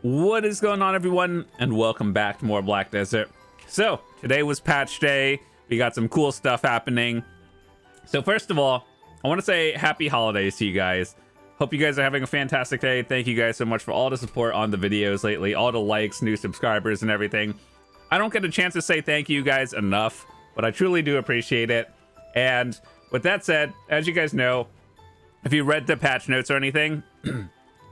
What is going on, everyone, and welcome back to more Black Desert. So today was patch day. We got some cool stuff happening. So first of all, I want to say happy holidays to you guys. Hope you guys are having a fantastic day. Thank you guys so much for all the support on the videos lately, all the likes, new subscribers, and everything. I don't get a chance to say thank you guys enough, but I truly do appreciate it. And with that said, as you guys know, if you read the patch notes or anything,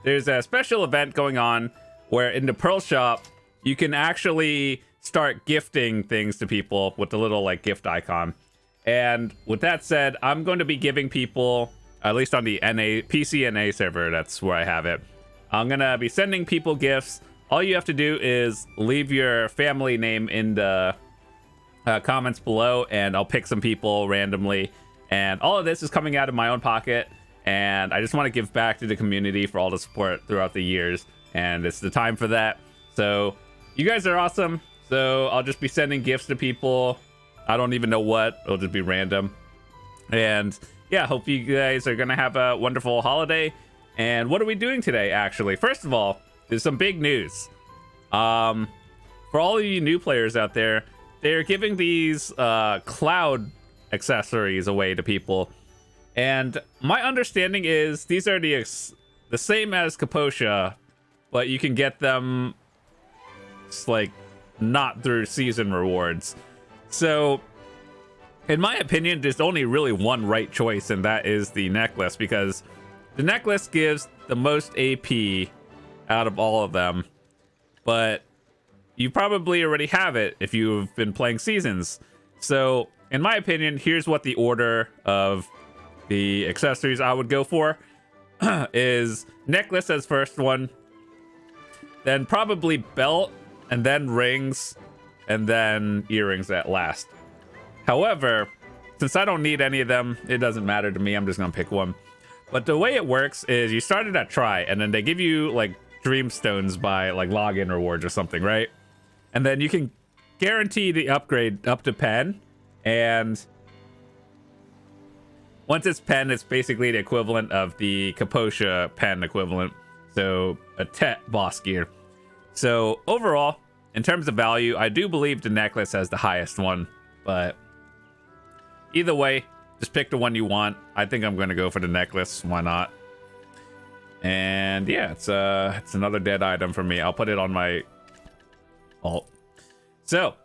there's a special event going on where in the Pearl shop, you can actually start gifting things to people with the little like gift icon. And with that said, I'm going to be giving people, at least on the PCNA server, that's where I have it. I'm going to be sending people gifts. All you have to do is leave your family name in the comments below, and I'll pick some people randomly. And all of this is coming out of my own pocket. And I just want to give back to the community for all the support throughout the years. And it's the time for that. So you guys are awesome. So I'll just be sending gifts to people. I don't even know what. It'll just be random. And yeah, hope you guys are going to have a wonderful holiday. And what are we doing today, actually? First of all, there's some big news. For all of you new players out there, they're giving these cloud accessories away to people. And my understanding is these are the same as Kaposha, but you can get them like not through season rewards. So in my opinion, there's only really one right choice, and that is the necklace, because the necklace gives the most AP out of all of them. But you probably already have it if you've been playing seasons. So in my opinion, here's what the order of the accessories I would go for is necklace as first one, then probably belt, and then rings, and then earrings at last. However, since I don't need any of them, it doesn't matter to me. I'm just gonna pick one. But the way it works is you started at try, and then they give you like dream stones by like login rewards or something, right? And then you can guarantee the upgrade up to pen, and once it's pen, it's basically the equivalent of the Kaposha pen equivalent. So a TET boss gear. So overall, in terms of value, I do believe the necklace has the highest one. But either way, just pick the one you want. I think I'm going to go for the necklace. Why not? And yeah, it's another dead item for me. I'll put it on my alt. So,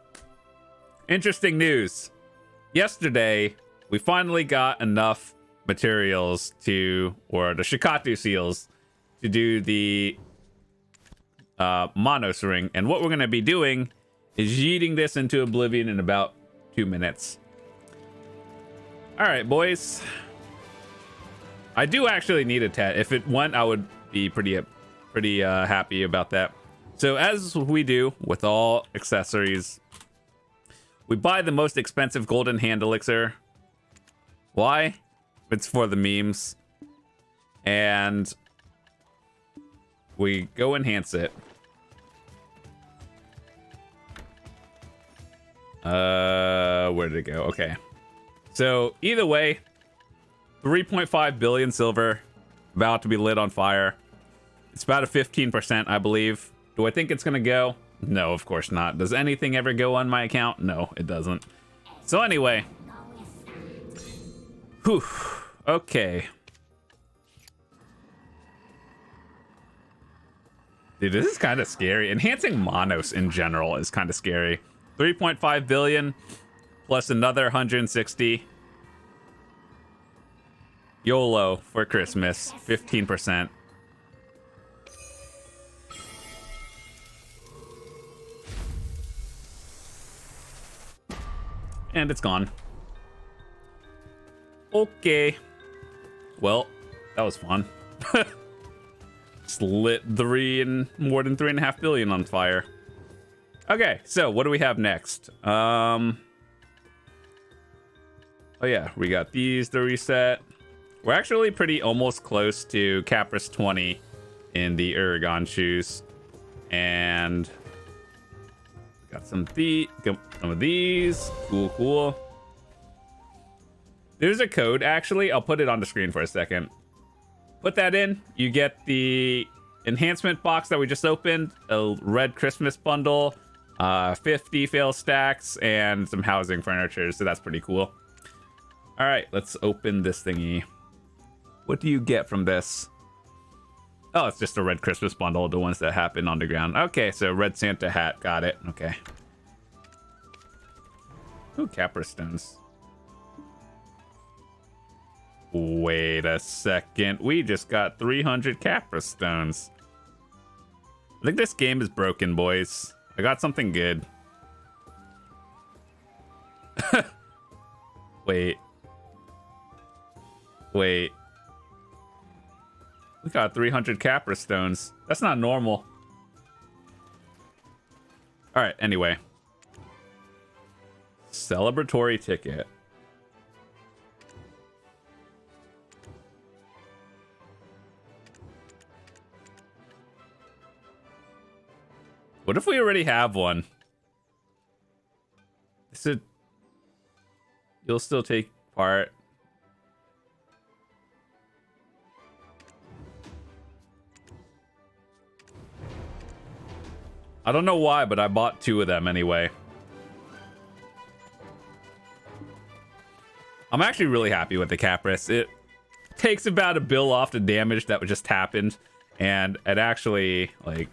interesting news. Yesterday, we finally got enough materials or the Shikatu seals to do the Manos ring. And what we're going to be doing is yeeting this into oblivion in about 2 minutes. All right, boys. I do actually need a TET. If it went, I would be pretty happy about that. So as we do with all accessories, we buy the most expensive golden hand elixir. Why? It's for the memes. And we go enhance it. Where did it go? Okay. So either way, 3.5 billion silver about to be lit on fire. It's about a 15%, I believe. Do I think it's gonna go? No, of course not. Does anything ever go on my account? No, it doesn't. So anyway. Whew. Okay. Dude, this is kind of scary. Enhancing Manos in general is kind of scary. 3.5 billion plus another 160. YOLO for Christmas. 15%. And it's gone. Okay. Well, that was fun. Just lit more than 3.5 billion on fire. Okay, so what do we have next? Oh yeah, we got these to reset. We're actually pretty almost close to Capris 20 in the Uragon shoes. And got some of these. Cool. There's a code, actually. I'll put it on the screen for a second. Put that in. You get the enhancement box that we just opened, a red Christmas bundle, 50 fail stacks, and some housing furniture. So that's pretty cool. All right, let's open this thingy. What do you get from this? Oh, it's just a red Christmas bundle, the ones that happen on the ground. Okay, so red Santa hat. Got it. Okay. Ooh, Capra stones. Wait a second. We just got 300 Capra stones. I think this game is broken, boys. I got something good. Wait. Wait. We got 300 Capra stones. That's not normal. All right, anyway. Celebratory ticket. What if we already have one? You'll still take part. I don't know why, but I bought 2 of them anyway. I'm actually really happy with the Capris. It takes about a bill off the damage that just happened, and it actually like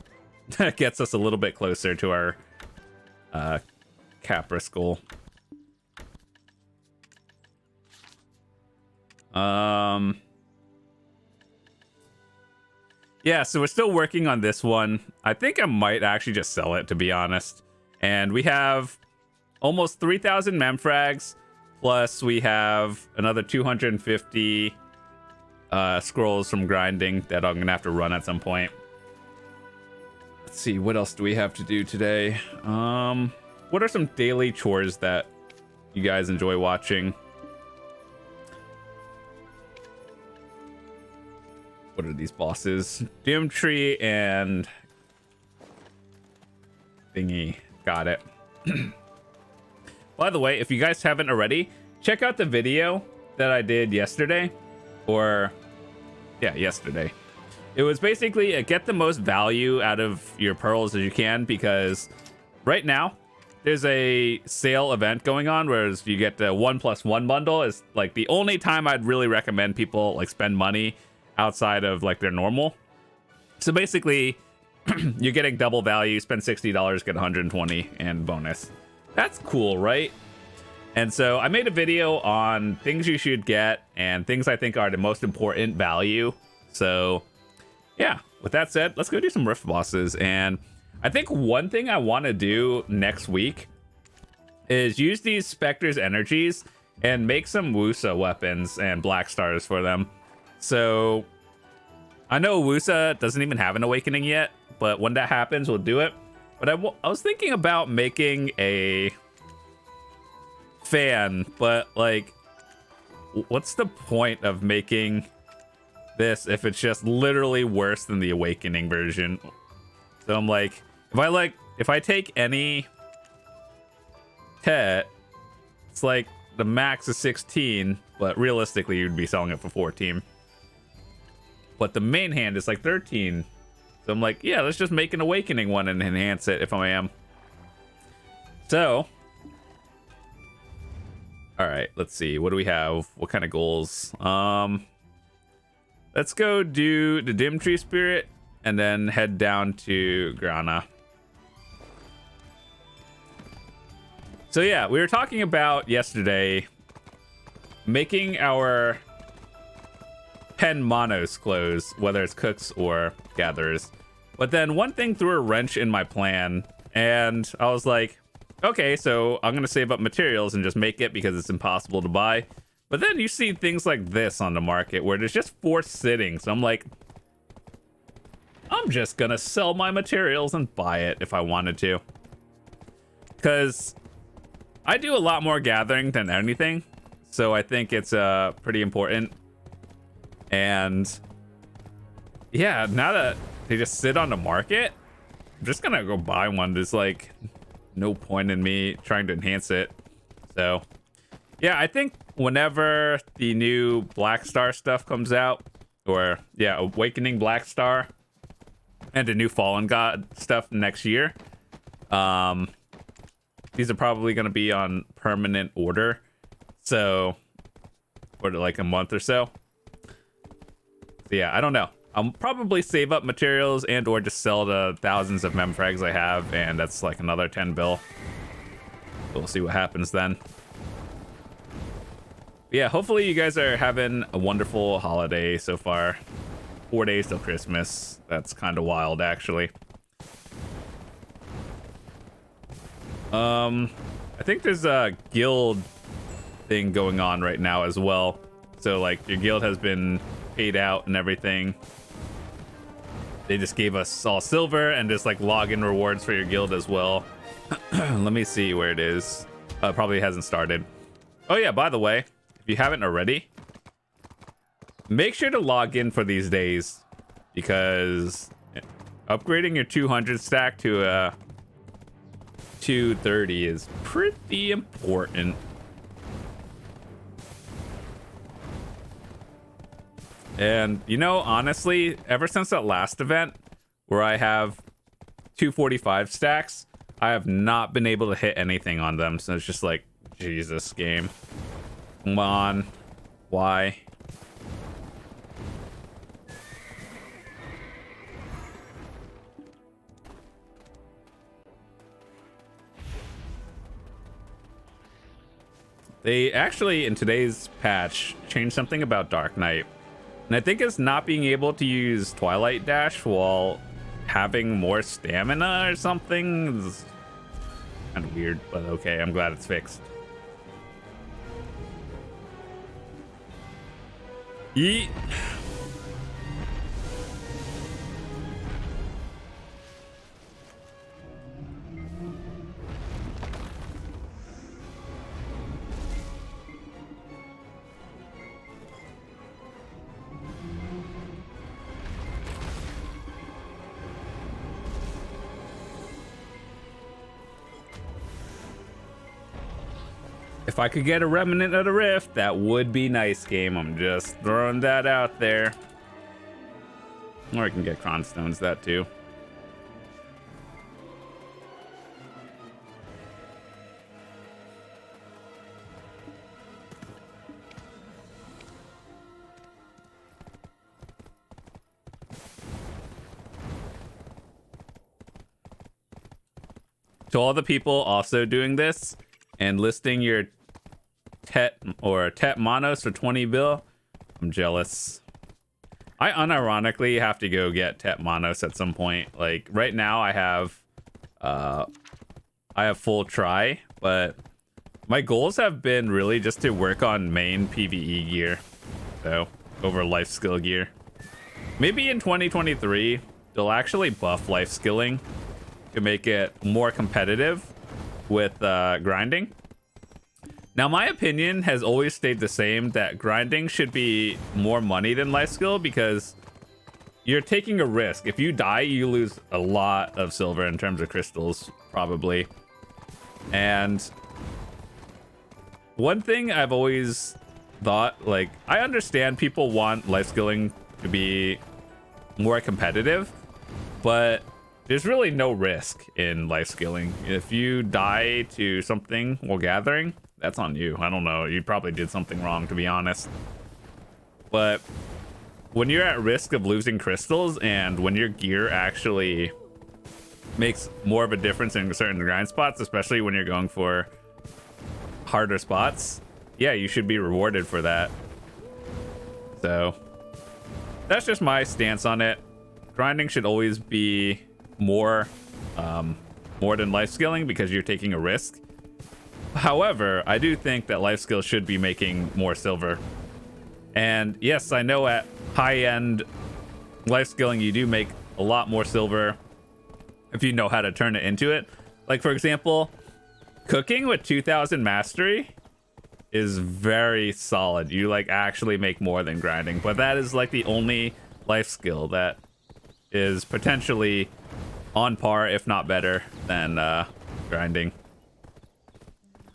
gets us a little bit closer to our Capris goal. Yeah, so we're still working on this one. I think I might actually just sell it, to be honest. And we have almost 3,000 memfrags, plus we have another 250 scrolls from grinding that I'm gonna have to run at some point. Let's see, what else do we have to do today? What are some daily chores that you guys enjoy watching? What are these bosses? Doom Tree and thingy. Got it. By the way, if you guys haven't already, check out the video that I did yesterday. Or, yeah, yesterday. It was basically get the most value out of your pearls as you can, because right now there's a sale event going on where you get the 1+1 bundle. Is like the only time I'd really recommend people like spend money outside of like their normal. So basically you're getting double value, spend $60, get 120 and bonus. That's cool, right? And so I made a video on things you should get and things I think are the most important value. So yeah, with that said, let's go do some rift bosses. And I think one thing I want to do next week is use these Spectre's energies and make some Wusa weapons and black stars for them. So I know Wusa doesn't even have an awakening yet, but when that happens, we'll do it. But I was thinking about making a fan, but like, what's the point of making this if it's just literally worse than the awakening version? So I'm like, if I take any TET, it's like the max is 16, but realistically you'd be selling it for 14. But the main hand is like 13. So I'm like, yeah, let's just make an awakening one and enhance it if I am. So, all right, let's see. What do we have? What kind of goals? Let's go do the Dim Tree Spirit and then head down to Grana. So yeah, we were talking about yesterday making our pen Manos close, whether it's cooks or gatherers. But then one thing threw a wrench in my plan, and I was like, okay, so I'm gonna save up materials and just make it because it's impossible to buy. But then you see things like this on the market where there's just 4 sitting. So I'm like, I'm just gonna sell my materials and buy it if I wanted to. Because I do a lot more gathering than anything. So I think it's pretty important. And yeah, now that they just sit on the market, I'm just gonna go buy one. There's like no point in me trying to enhance it. So yeah, I think whenever the new Black Star stuff comes out, or yeah, Awakening Black Star, and a new Fallen God stuff next year. These are probably going to be on permanent order, so for like a month or so. So yeah, I don't know. I'll probably save up materials and or just sell the thousands of mem frags I have, and that's like another 10 bill. We'll see what happens then. Yeah, hopefully you guys are having a wonderful holiday so far. 4 days till Christmas. That's kind of wild, actually. I think there's a guild thing going on right now as well. So like your guild has been paid out and everything. They just gave us all silver and just like login rewards for your guild as well. Let me see where it is. Probably hasn't started. Oh yeah, by the way, if you haven't already, make sure to log in for these days, because upgrading your 200 stack to a 230 is pretty important. And you know, honestly, ever since that last event where I have 245 stacks, I have not been able to hit anything on them. So it's just like, Jesus, game. Come on. Why? They actually, in today's patch, changed something about Dark Knight. And I think it's not being able to use Twilight Dash while having more stamina or something. It's kind of weird, but okay, I'm glad it's fixed. Yeet. If I could get a remnant of the rift, that would be nice, game. I'm just throwing that out there. Or I can get cronstones, that too. To all the people also doing this and listing your TET or TET Manos for 20 bill, I'm jealous. I unironically have to go get TET Manos at some point. Like right now I have full try, but my goals have been really just to work on main PvE gear, so over life skill gear. Maybe in 2023 they'll actually buff life skilling to make it more competitive with grinding. Now, my opinion has always stayed the same, that grinding should be more money than life skill, because you're taking a risk. If you die, you lose a lot of silver in terms of crystals, probably. And one thing I've always thought, like, I understand people want life skilling to be more competitive, but there's really no risk in life skilling. If you die to something while gathering, that's on you. I don't know. You probably did something wrong, to be honest. But when you're at risk of losing crystals, and when your gear actually makes more of a difference in certain grind spots, especially when you're going for harder spots, yeah, you should be rewarded for that. So that's just my stance on it. Grinding should always be more than life skilling, because you're taking a risk. However, I do think that life skill should be making more silver. And yes, I know at high-end life skilling you do make a lot more silver if you know how to turn it into it. Like, for example, cooking with 2000 mastery is very solid. You like actually make more than grinding, but that is like the only life skill that is potentially on par, if not better, than grinding.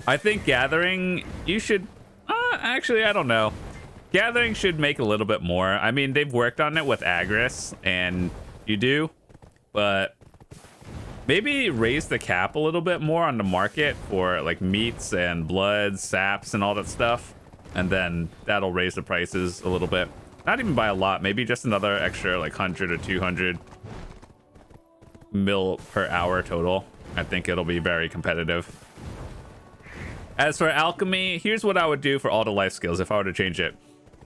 I think gathering, you should actually, I don't know, gathering should make a little bit more. I mean, they've worked on it with Agris, and you do, but maybe raise the cap a little bit more on the market for like meats and bloods, saps, and all that stuff. And then that'll raise the prices a little bit. Not even by a lot, maybe just another extra like 100 or 200 mil per hour total. I think it'll be very competitive. As for alchemy, here's what I would do for all the life skills if I were to change it.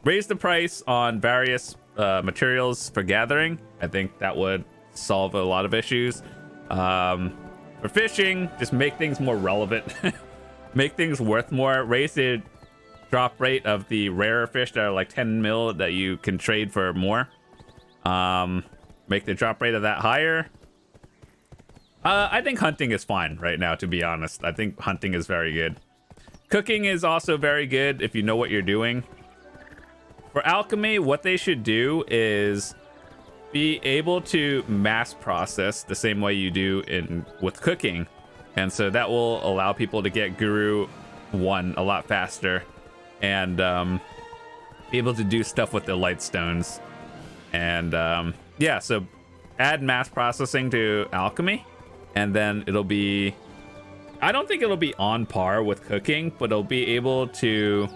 Raise the price on various materials for gathering. I think that would solve a lot of issues. For fishing, just make things more relevant. Make things worth more. Raise the drop rate of the rarer fish that are like 10 mil that you can trade for more. Make the drop rate of that higher. I think hunting is fine right now, to be honest. I think hunting is very good. Cooking is also very good if you know what you're doing. For alchemy, what they should do is be able to mass process the same way you do with cooking. And so that will allow people to get Guru 1 a lot faster and be able to do stuff with the light stones. And yeah, so add mass processing to alchemy, and then it'll be, I don't think it'll be on par with cooking, but it'll be able to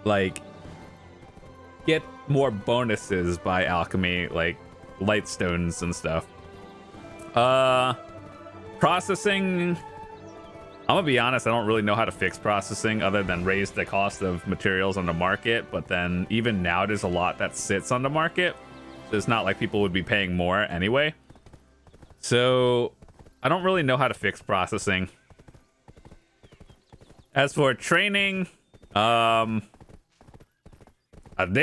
like get more bonuses by alchemy, like light stones and stuff. Processing, I'm gonna be honest, I don't really know how to fix processing other than raise the cost of materials on the market. But then even now there's a lot that sits on the market, so it's not like people would be paying more anyway. So I don't really know how to fix processing. As for training, they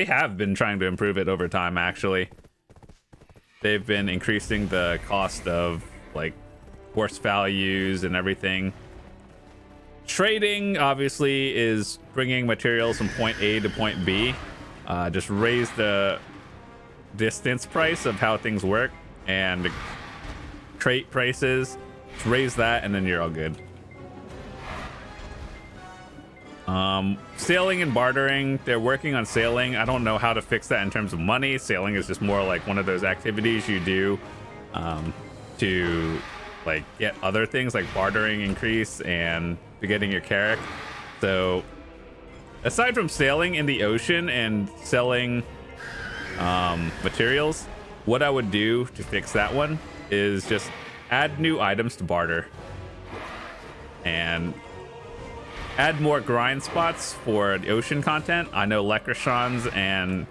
have been trying to improve it over time, actually. They've been increasing the cost of like horse values and everything. Trading obviously is bringing materials from point A to point B. Just raise the distance price of how things work and trait prices. Just raise that and then you're all good. Sailing and bartering, they're working on sailing. I don't know how to fix that in terms of money. Sailing is just more like one of those activities you do to like get other things like bartering increase and to getting your character. So aside from sailing in the ocean and selling materials, what I would do to fix that one is just add new items to barter and add more grind spots for the ocean content. I know leprechauns and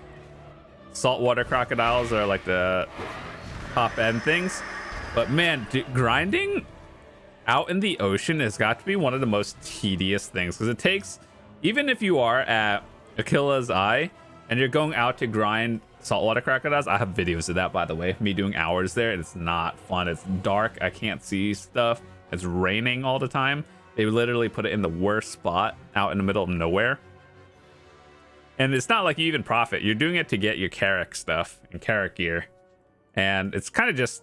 saltwater crocodiles are like the top end things, but man, grinding out in the ocean has got to be one of the most tedious things, because it takes, even if you are at Aquila's Eye and you're going out to grind saltwater crocodiles, I have videos of that, by the way, me doing hours there, and it's not fun. It's dark, I can't see stuff, it's raining all the time. They literally put it in the worst spot out in the middle of nowhere. And it's not like you even profit. You're doing it to get your Carrick stuff and Carrick gear. And it's kind of just,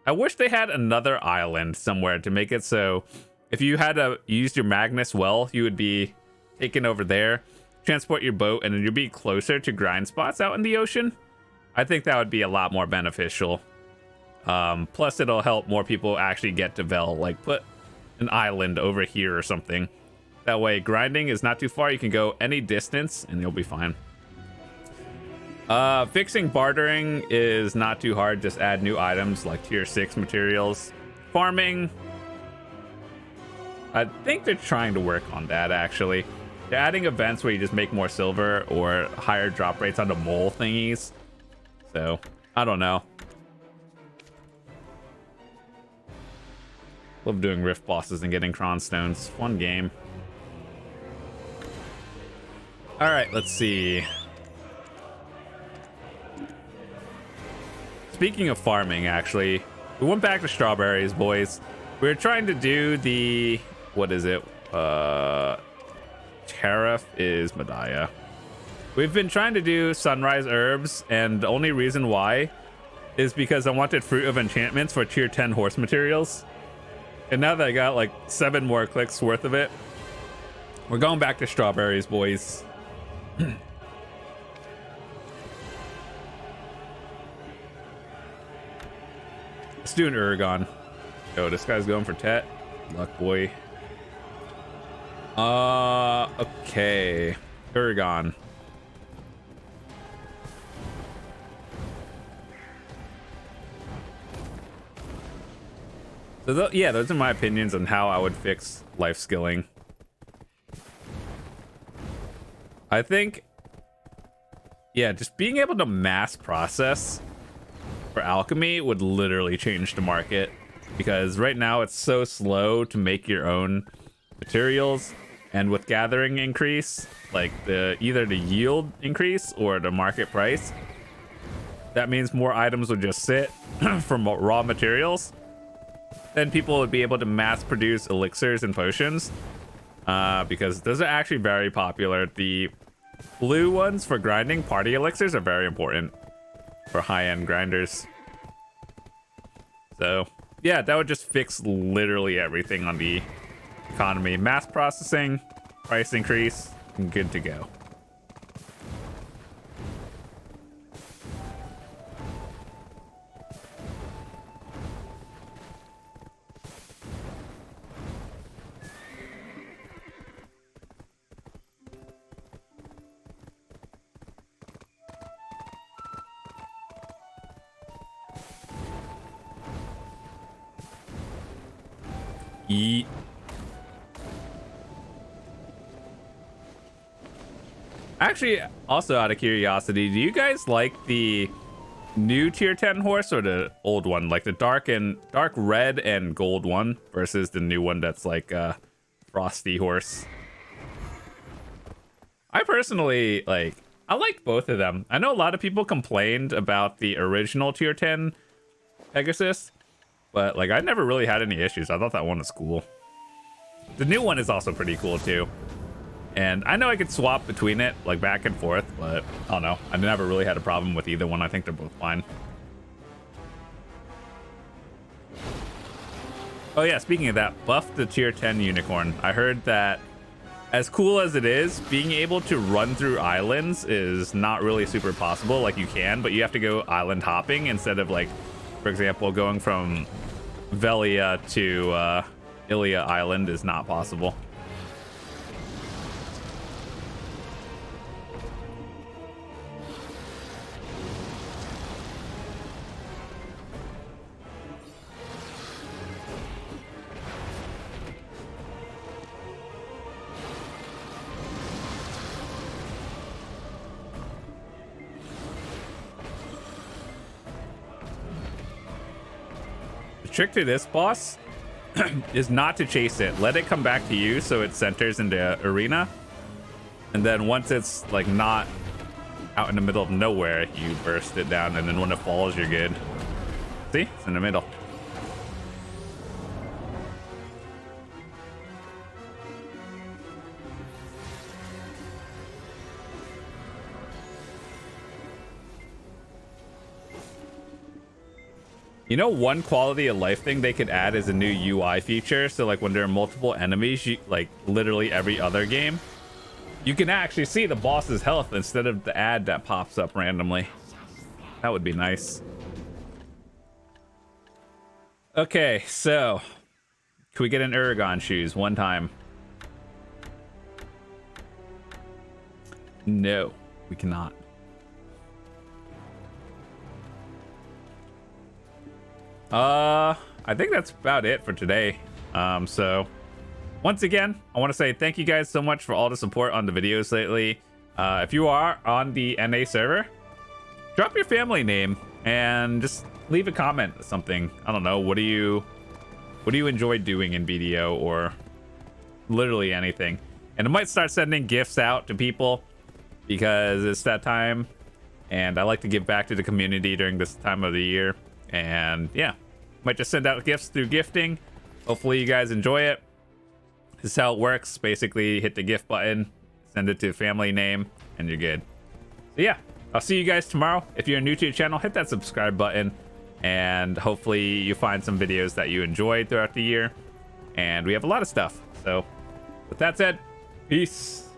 I wish they had another island somewhere to make it so if you had to use your Magnus well, you would be taken over there, transport your boat, and then you'd be closer to grind spots out in the ocean. I think that would be a lot more beneficial. Plus, it'll help more people actually get to Vel. Like, put an island over here or something. That way, grinding is not too far. You can go any distance, and you'll be fine. Fixing bartering is not too hard. Just add new items like tier 6 materials. Farming, I think they're trying to work on that, actually. They're adding events where you just make more silver or higher drop rates on the mole thingies. So, I don't know. Love doing rift bosses and getting cron stones. Fun game. All right, let's see. Speaking of farming, actually, we went back to strawberries, boys. We were trying to do the, what is it? Tariff is Medaya. We've been trying to do sunrise herbs, and the only reason why is because I wanted fruit of enchantments for tier 10 horse materials. And now that I got like 7 more clicks worth of it, we're going back to strawberries, boys. Let's do an Uragon. Oh, this guy's going for TET. Luck boy. Okay. Uragon. So yeah, those are my opinions on how I would fix life skilling. I think, yeah, just being able to mass process for alchemy would literally change the market, because right now it's so slow to make your own materials, and with gathering increase, like either the yield increase or the market price, that means more items would just sit from raw materials. Then people would be able to mass produce elixirs and potions, because those are actually very popular. The blue ones for grinding, party elixirs, are very important for high-end grinders. So yeah, that would just fix literally everything on the economy. Mass processing, price increase, and good to go. Yeet. Actually, also out of curiosity, do you guys like the new tier 10 horse or the old one, like the dark red and gold one versus the new one that's like frosty horse? I personally I like both of them. I know a lot of people complained about the original tier 10 Pegasus, but like I never really had any issues. I thought that one was cool. The new one is also pretty cool too. And I know I could swap between it, like back and forth, but I don't know. I never really had a problem with either one. I think they're both fine. Oh yeah, speaking of that, buff the tier 10 unicorn. I heard that as cool as it is, being able to run through islands is not really super possible. Like you can, but you have to go island hopping instead of, like, for example, going from Velia to Ilia Island is not possible. Trick to this boss is not to chase it. Let it come back to you so it centers into arena, and then once it's like not out in the middle of nowhere, you burst it down, and then when it falls, you're good. See, it's in the middle. You know, one quality of life thing they could add is a new UI feature. So like when there are multiple enemies, like literally every other game, you can actually see the boss's health instead of the ad that pops up randomly. That would be nice. Okay, so can we get an Uragon shoes one time? No, we cannot. I think that's about it for today. So once again, I want to say thank you guys so much for all the support on the videos lately. If you are on the NA server, drop your family name and just leave a comment or something. I don't know, what do you enjoy doing in BDO, or literally anything. And I might start sending gifts out to people because it's that time, and I like to give back to the community during this time of the year. And yeah, might just send out gifts through gifting. Hopefully you guys enjoy it. This is how it works. Basically, hit the gift button, send it to a family name, and you're good. So yeah, I'll see you guys tomorrow. If you're new to the channel, hit that subscribe button, and hopefully you find some videos that you enjoyed throughout the year. And we have a lot of stuff. So with that said, peace.